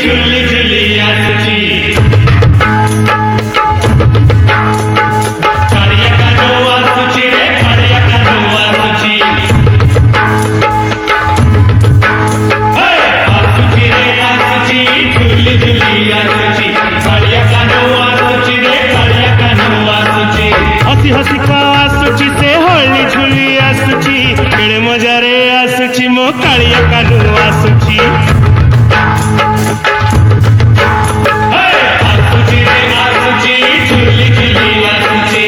ঝুলি ঝুলি আসছি কাড়িয়া কানো আসছি রে কাড়িয়া কানো আসছি আসছি রে আসছি ঝুলি ঝুলি আসছি কাড়িয়া কানো আসছি রে কাড়িয়া কানো আসছি हसी हसी का आसुची से होली झुली आसुची केड़े मजारे आसुची मो कालिया कानू आसुची আসছি রে আসছি ঝুলি ঝুলি আসছি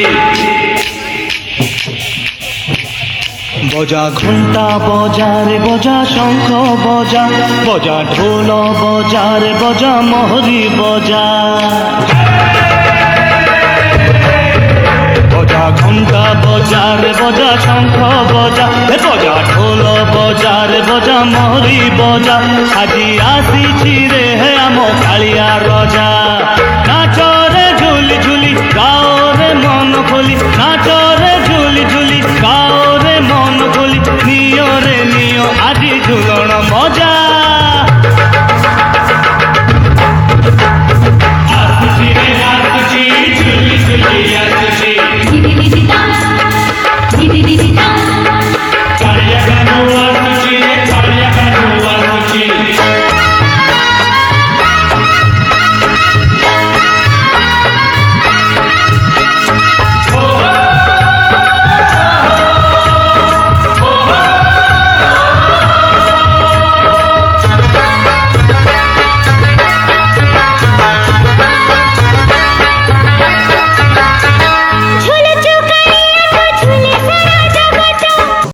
बजा घंटा बजा रे बजा शंख बजा बजा ढोल बजा रे बजा मोहरी बजा बजा घंटा बजा रे बजा शंख बजा रे बजा ढोल बजा रे बजा मोहरी बजा आजी आसीछि रे हे आम कालिया रजा नाच रे झुली झुली गाओ रे मन खोली नाच रे झुली झुली गाओ रे मन खोली नियो रे नियो आजी झुलण मजा